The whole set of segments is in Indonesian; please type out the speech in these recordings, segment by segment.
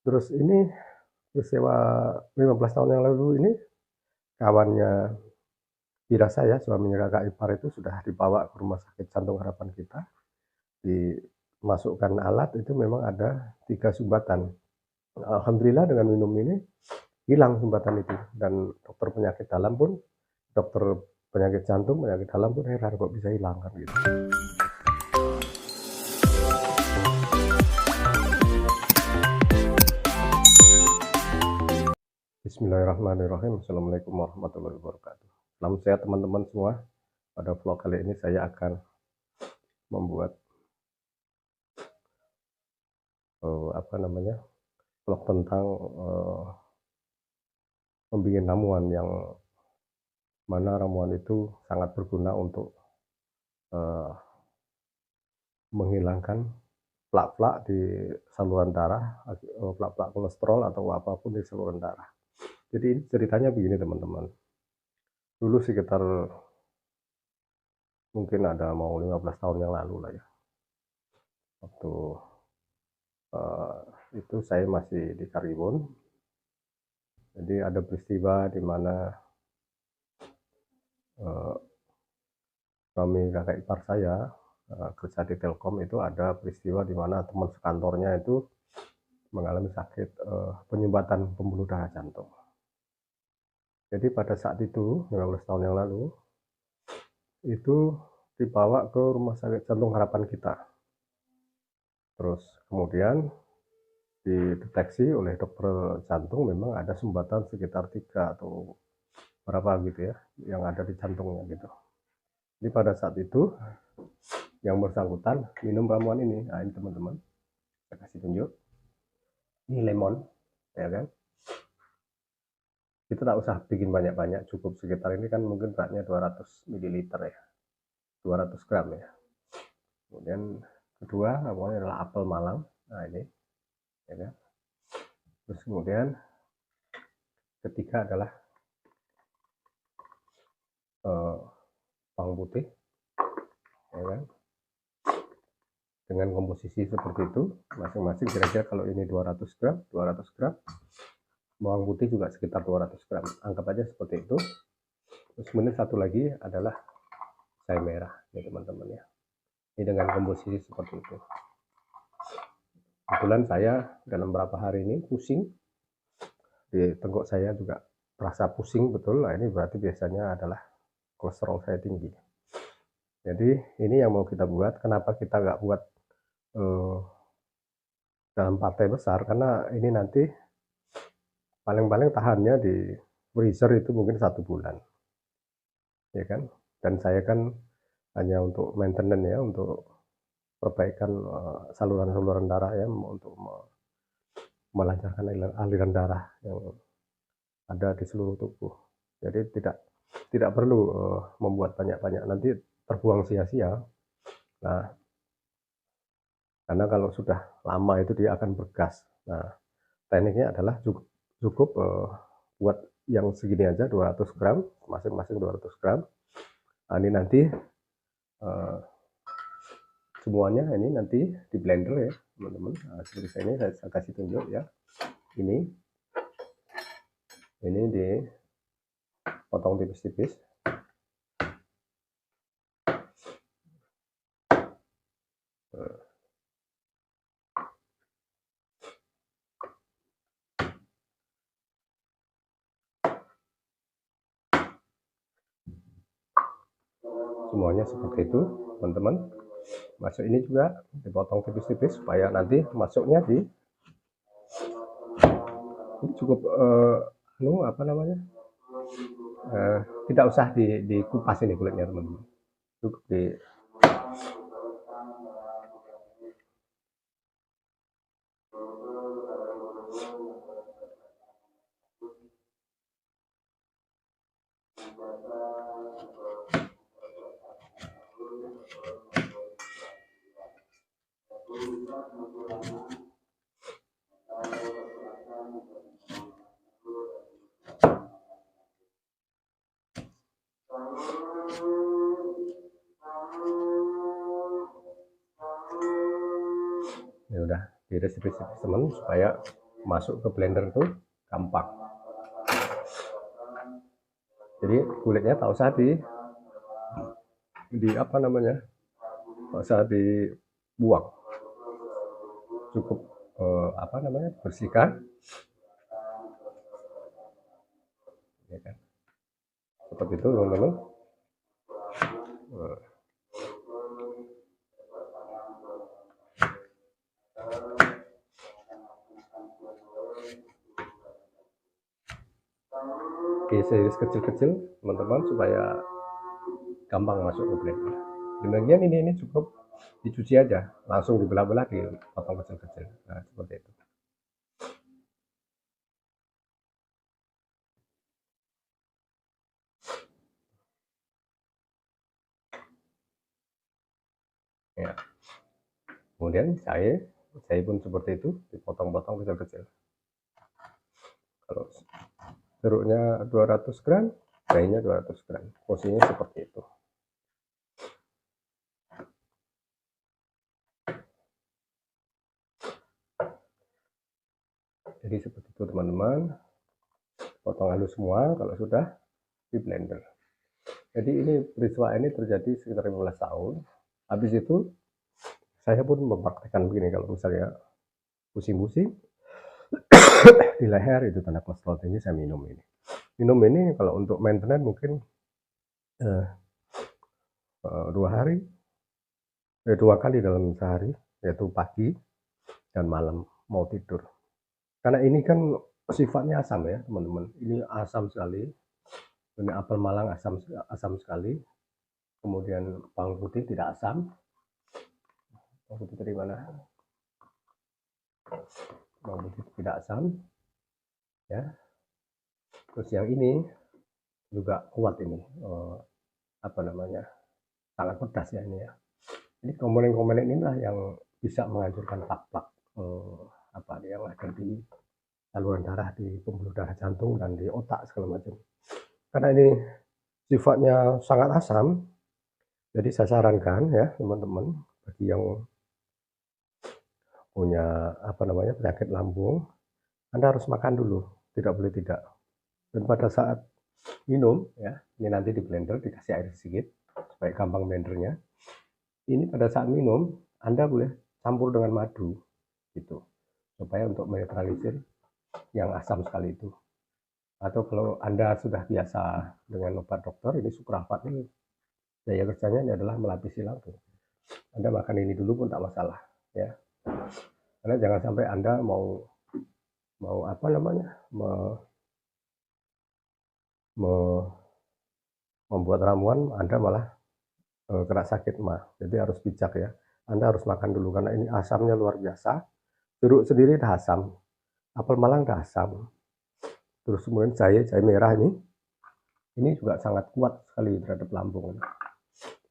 Terus ini peristiwa 15 tahun yang lalu ini, kawannya Ira saya, suaminya kakak ipar itu sudah dibawa ke rumah sakit Jantung Harapan kita, dimasukkan alat itu memang ada 3 sumbatan. Alhamdulillah dengan minum ini hilang sumbatan itu, dan dokter penyakit jantung, penyakit dalam pun heran kok bisa hilang kan gitu. Bismillahirrahmanirrahim. Assalamualaikum warahmatullahi wabarakatuh. Salam sehat teman-teman semua. Pada vlog kali ini saya akan membuat vlog tentang membuat ramuan, yang mana ramuan itu sangat berguna untuk menghilangkan plak-plak di saluran darah, plak-plak kolesterol atau apapun di saluran darah. Jadi ceritanya begini teman-teman. Dulu sekitar mungkin ada mau 15 tahun yang lalu lah ya. Waktu itu saya masih di Karimun. Jadi ada peristiwa di mana suami kakak ipar saya kerja di Telkom. Itu ada peristiwa di mana teman sekantornya itu mengalami sakit penyumbatan pembuluh darah jantung. Jadi pada saat itu 15 tahun yang lalu itu dibawa ke rumah sakit Jantung Harapan kita. Terus kemudian dideteksi oleh dokter jantung memang ada sumbatan sekitar 3 atau berapa gitu ya, yang ada di jantungnya gitu. Jadi pada saat itu yang bersangkutan minum ramuan ini. Nah ini teman-teman, saya kasih tunjuk. Ini lemon, ya kan. Kita tak usah bikin banyak-banyak, cukup sekitar ini kan mungkin beratnya 200 ml ya, 200 gram ya. Kemudian kedua ramuannya adalah apel malang. Nah ini, ya kan. Terus kemudian ketiga adalah bawang putih, ya kan, dengan komposisi seperti itu masing-masing. Kira-kira kalau ini 200 gram, bawang putih juga sekitar 200 gram, anggap aja seperti itu. Terus kemudian satu lagi adalah jahe merah ya teman-teman ya, ini dengan komposisi seperti itu. Kebetulan saya dalam beberapa hari ini pusing di tenggok, saya juga terasa pusing betul. Nah ini berarti biasanya adalah kolesterol saya tinggi. Jadi ini yang mau kita buat. Kenapa kita nggak buat dalam partai besar? Karena ini nanti paling-paling tahannya di freezer itu mungkin 1 bulan, ya kan. Dan saya kan hanya untuk maintenance ya, untuk perbaikan saluran-saluran darah ya, untuk melancarkan aliran darah yang ada di seluruh tubuh. Jadi tidak perlu membuat banyak-banyak, nanti terbuang sia-sia. Nah, karena kalau sudah lama itu dia akan bergas. Nah, tekniknya adalah cukup buat yang segini aja, 200 gram, masing-masing 200 gram. Nah, ini nanti semuanya ini nanti di blender ya teman-teman. Nah, seperti ini saya kasih tunjuk ya. Ini dipotong tipis-tipis. Semuanya seperti itu teman-teman. Masuk ini juga dipotong tipis-tipis supaya nanti masuknya di ini cukup tidak usah dikupas ini kulitnya teman-teman, cukup di ya udah diiris tipis-tipis teman, supaya masuk ke blender itu gampang. Jadi kulitnya tak usah di apa namanya, tak usah dibuang, cukup apa namanya, bersihkan, ya kan? Seperti itu teman-teman. Oke, series kecil-kecil teman-teman supaya gampang masuk ke blender. Demikian ini cukup dicuci aja, langsung dibelah-belah, dipotong kecil-kecil. Nah, seperti itu. Ya. Kemudian saya pun seperti itu, dipotong-potong kecil-kecil. Kalau jeruknya 200 gram, jahenya 200 gram. Porsinya seperti itu. Jadi seperti itu teman-teman. Potong halus semua kalau sudah di blender. Jadi ini peristiwa ini terjadi sekitar 15 tahun. Habis itu saya pun mempraktekkan begini, kalau misalnya pusing-pusing di leher itu tanda kolesterol tinggi, saya minum ini. Minum ini kalau untuk maintenance mungkin 2 kali dalam sehari, yaitu pagi dan malam mau tidur. Karena ini kan sifatnya asam ya teman-teman. Ini asam sekali. Ini apel Malang asam sekali. Kemudian bawang putih tidak asam. Bawang putih dari mana? Bawang putih tidak asam. Ya. Terus yang ini juga kuat ini. Apa namanya? Sangat pedas ya ini ya. Ini komponen-komponen inilah yang bisa menghancurkan plak-plak apa yang ada di saluran darah, di pembuluh darah jantung dan di otak segala macam. Karena ini sifatnya sangat asam, jadi saya sarankan ya teman-teman, bagi yang punya apa namanya penyakit lambung, Anda harus makan dulu, tidak boleh tidak. Dan pada saat minum ya, ini nanti di blender dikasih air sedikit supaya gampang blendernya. Ini pada saat minum Anda boleh campur dengan madu gitu, supaya untuk menetralisir yang asam sekali itu. Atau kalau Anda sudah biasa dengan obat dokter, ini suprapat ini daya kerjanya ini adalah melapisi lambung. Anda makan ini dulu pun tak masalah ya. Karena jangan sampai Anda mau apa namanya, membuat ramuan Anda malah kena sakit mah. Jadi harus bijak ya. Anda harus makan dulu karena ini asamnya luar biasa. Jeruk sendiri dah asam, apel Malang dah asam. Terus kemudian jahe merah ini juga sangat kuat sekali terhadap lambung.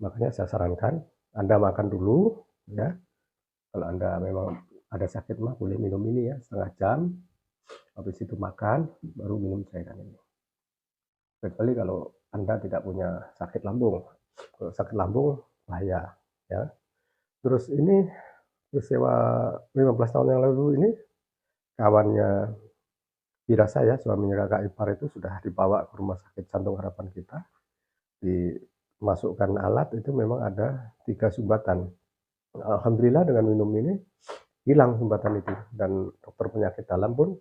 Makanya saya sarankan Anda makan dulu ya. Kalau Anda memang ada sakit mah boleh minum ini ya, setengah jam. Habis itu makan, baru minum cairan ini. Kecuali kalau Anda tidak punya sakit lambung. Kalau sakit lambung bahaya ya. Terus ini peristiwa 15 tahun yang lalu ini, kawannya Bira saya, suaminya kakak ipar itu sudah dibawa ke rumah sakit Jantung Harapan kita. Dimasukkan alat, itu memang ada 3 sumbatan. Alhamdulillah dengan minum ini hilang sumbatan itu, dan dokter penyakit dalam pun,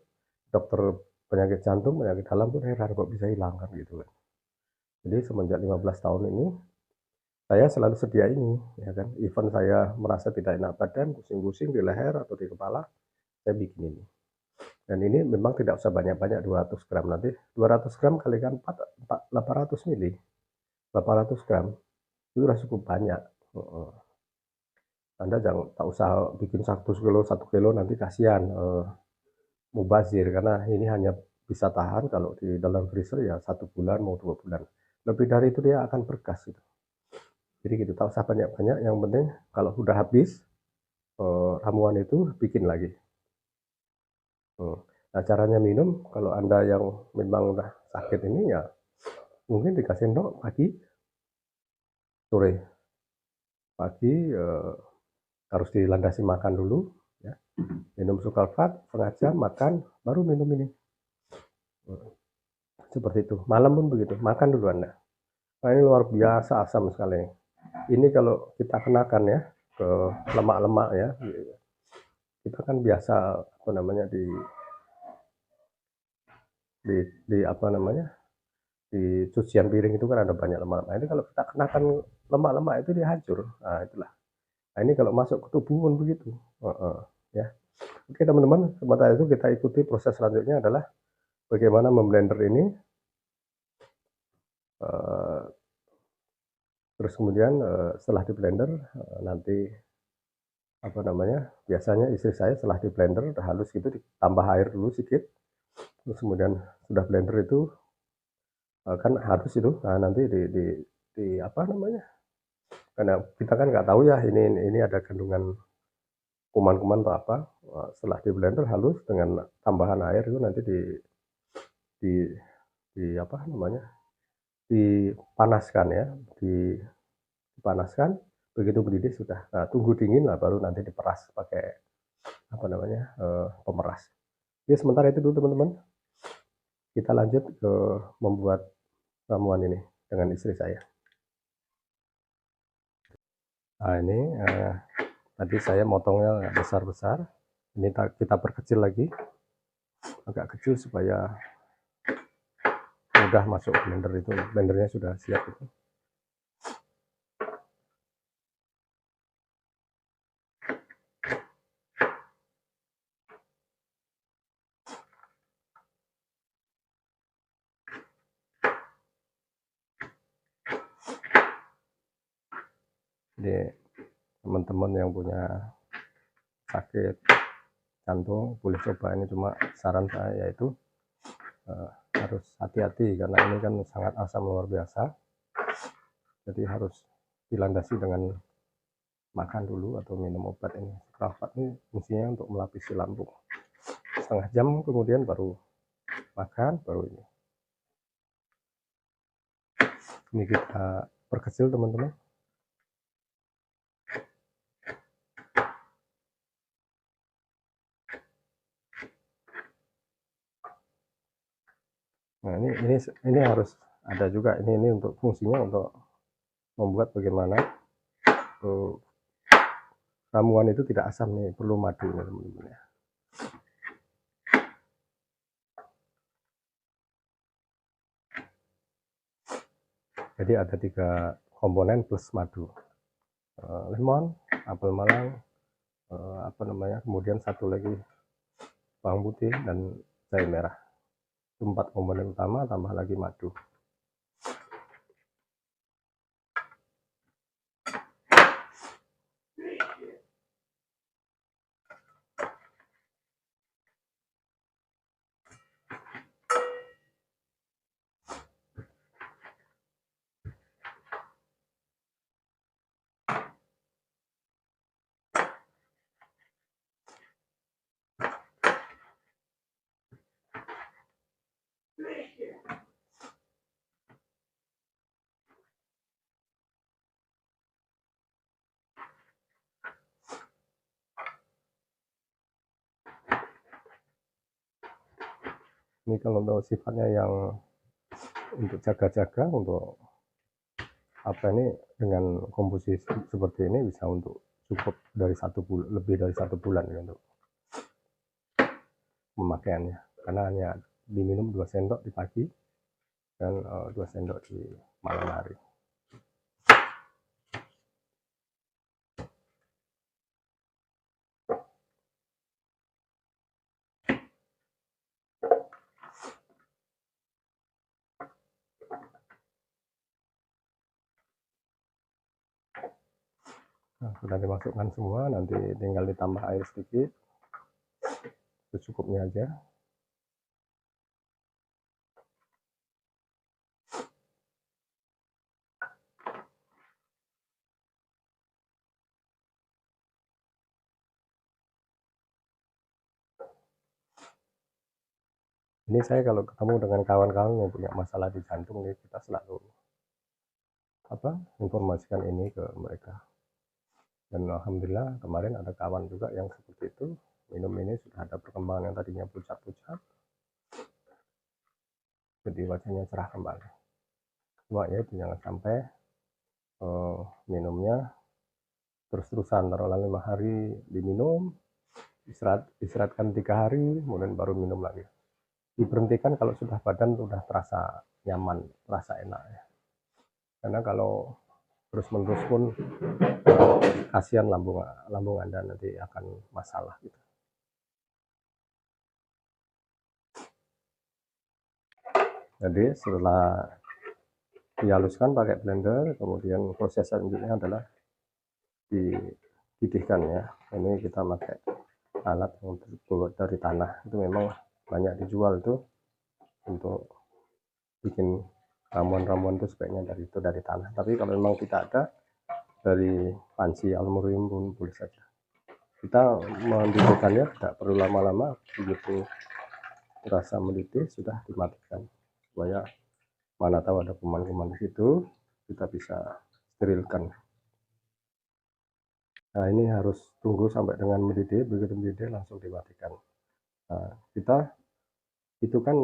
dokter penyakit jantung, penyakit dalam pun heran kok bisa hilang kan gitu kan. Jadi semenjak 15 tahun ini saya selalu sedia ini ya kan. Even saya merasa tidak enak badan, pusing-pusing di leher atau di kepala, saya bikin ini. Dan ini memang tidak usah banyak-banyak, 200 gram. Nanti 200 gram kalikan 800 mili, 800 gram itu sudah cukup banyak. Anda jangan, tak usah bikin 1 kilo nanti kasihan mubazir, karena ini hanya bisa tahan kalau di dalam freezer ya 1 bulan mau 2 bulan. Lebih dari itu dia akan bergas gitu. Jadi gitu, tak usah banyak-banyak, yang penting kalau sudah habis ramuan itu bikin lagi. Nah, caranya minum kalau Anda yang memang udah sakit ini ya mungkin dikasih sendok pagi, sore. Pagi harus dilandasi makan dulu, ya. Minum sukalfat setengah jam, makan, baru minum ini. Seperti itu. Malam pun begitu, makan dulu Anda. Nah, ini luar biasa asam sekali. Ini kalau kita kenakan ya ke lemak-lemak ya, kita kan biasa apa namanya di apa namanya di cucian piring itu kan ada banyak lemak-lemak. Ini kalau kita kenakan lemak-lemak itu dia hancur. Nah itulah. Nah ini kalau masuk ke tubuh pun begitu. Ya. Oke teman-teman, sementara itu kita ikuti proses selanjutnya adalah bagaimana memblender ini. Terus kemudian setelah di blender nanti apa namanya, biasanya istri saya setelah di blender udah halus gitu ditambah air dulu sedikit, terus kemudian sudah blender itu kan harus itu, nah nanti di apa namanya, karena kita kan nggak tahu ya ini ada kandungan kuman-kuman atau apa. Setelah di blender halus dengan tambahan air itu nanti di, di apa namanya, dipanaskan ya, dipanaskan, begitu mendidih sudah. Nah, tunggu dingin lah baru nanti diperas pakai apa namanya, pemeras. Oke, sementara itu dulu teman-teman. Kita lanjut ke membuat ramuan ini dengan istri saya. Nah, ini tadi saya motongnya besar-besar. Ini kita perkecil lagi, agak kecil supaya mudah masuk blender itu. Blendernya sudah siap itu. Jadi teman-teman yang punya sakit jantung boleh coba ini, cuma saran saya yaitu harus hati-hati karena ini kan sangat asam luar biasa, jadi harus dilandasi dengan makan dulu atau minum obat ini. Sukalfat ini fungsinya untuk melapisi lambung. Setengah jam kemudian baru makan, baru ini kita perkecil teman-teman. Nah ini harus ada juga ini untuk fungsinya untuk membuat bagaimana ramuan itu tidak asam nih, perlu madu nih teman-teman ya. Jadi ada 3 komponen plus madu, lemon, apel malang, apa namanya, kemudian satu lagi bawang putih dan jahe merah. 4 komponen utama tambah lagi madu. Ini kalau untuk sifatnya yang untuk jaga-jaga, untuk apa ini, dengan komposisi seperti ini bisa untuk cukup dari 1 bulan, lebih dari 1 bulan ya, untuk pemakaiannya, karena hanya diminum 2 sendok di pagi dan 2 sendok di malam hari. Nah, sudah dimasukkan semua, nanti tinggal ditambah air sedikit, secukupnya aja. Ini saya kalau ketemu dengan kawan-kawan yang punya masalah di jantung, ini kita selalu informasikan ini ke mereka. Dan alhamdulillah kemarin ada kawan juga yang seperti itu, minum ini sudah ada perkembangan yang tadinya pucat-pucat, jadi wajahnya cerah kembali. Cuma ya itu jangan sampai minumnya terus-terusan, taruhlah 5 hari diminum, istirahatkan 3 hari, kemudian baru minum lagi. Diberhentikan kalau sudah badan sudah terasa nyaman, terasa enak ya. Karena kalau terus-menerus pun kasihan lambung Anda nanti akan masalah gitu. Jadi setelah dihaluskan pakai blender, kemudian proses selanjutnya adalah dididihkan ya. Ini kita pakai alat yang terbuat dari tanah, itu memang banyak dijual itu untuk bikin ramuan-ramuan itu sebaiknya dari tanah. Tapi kalau memang tidak ada, dari panci aluminium pun boleh saja. Kita mendidihkannya tidak perlu lama-lama, begitu terasa mendidih sudah dimatikan supaya mana tahu ada kuman-kuman di situ, kita bisa sterilkan. Nah ini harus tunggu sampai dengan mendidih, begitu mendidih langsung dimatikan. Nah, kita itu kan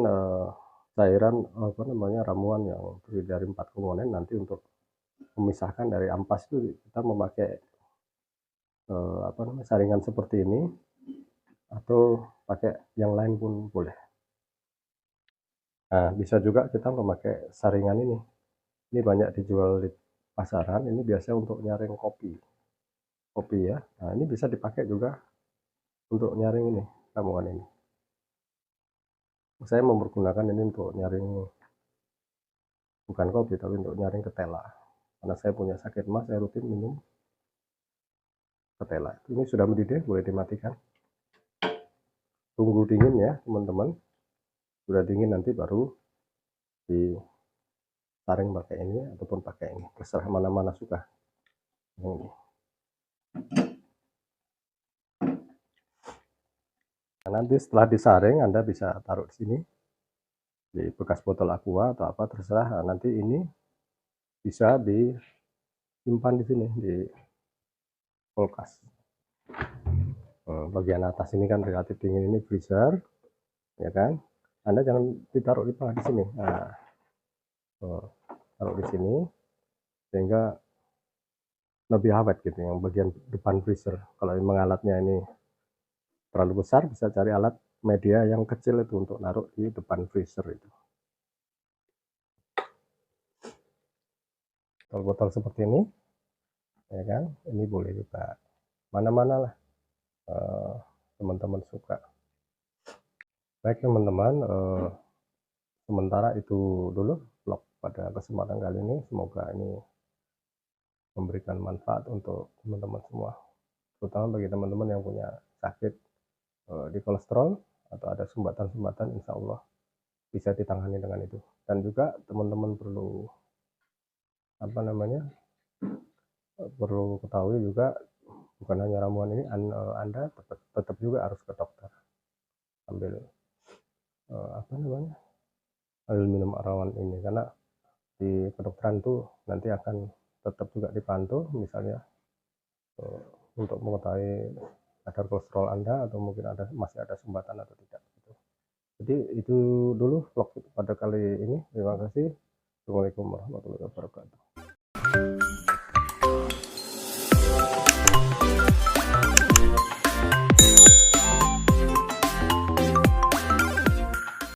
cairan ramuan yang terdiri dari 4 komponen. Nanti untuk memisahkan dari ampas itu kita memakai saringan seperti ini, atau pakai yang lain pun boleh. Nah bisa juga kita memakai saringan ini banyak dijual di pasaran, ini biasanya untuk nyaring kopi ya. Nah ini bisa dipakai juga untuk nyaring ini, ramuan ini. Saya mempergunakan ini untuk nyaring bukan kopi, tapi untuk nyaring ketela. Karena saya punya sakit mah, saya rutin minum ketela. Ini sudah mendidih, boleh dimatikan. Tunggu dingin ya teman-teman. Sudah dingin nanti baru disaring pakai ini ataupun pakai ini, terserah mana-mana suka. Ini. Nah, nanti setelah disaring Anda bisa taruh di sini di bekas botol aqua atau apa terserah. Nah, nanti ini bisa disimpan di sini di kulkas. Bagian atas ini kan relatif dingin, ini freezer ya kan. Anda jangan ditaruh di tengah di sini. Nah, taruh di sini sehingga lebih awet gitu yang bagian depan freezer. Kalau memang alatnya ini terlalu besar, bisa cari alat media yang kecil itu untuk naruh di depan freezer itu. Botol seperti ini ya kan, ini boleh juga mana-mana lah teman-teman suka. Baik teman-teman, sementara itu dulu vlog pada kesempatan kali ini. Semoga ini memberikan manfaat untuk teman-teman semua, terutama bagi teman-teman yang punya sakit di kolesterol atau ada sumbatan-sumbatan, insya Allah bisa ditangani dengan itu. Dan juga teman-teman perlu perlu ketahui juga, bukan hanya ramuan ini, Anda tetap juga harus ke dokter ambil ambil minum ramuan ini, karena di kedokteran tuh nanti akan tetap juga dipantau, misalnya untuk mengetahui kadar kolesterol Anda atau mungkin masih ada sumbatan atau tidak gitu. Jadi itu dulu vlog pada kali ini. Terima kasih. Assalamualaikum warahmatullahi wabarakatuh.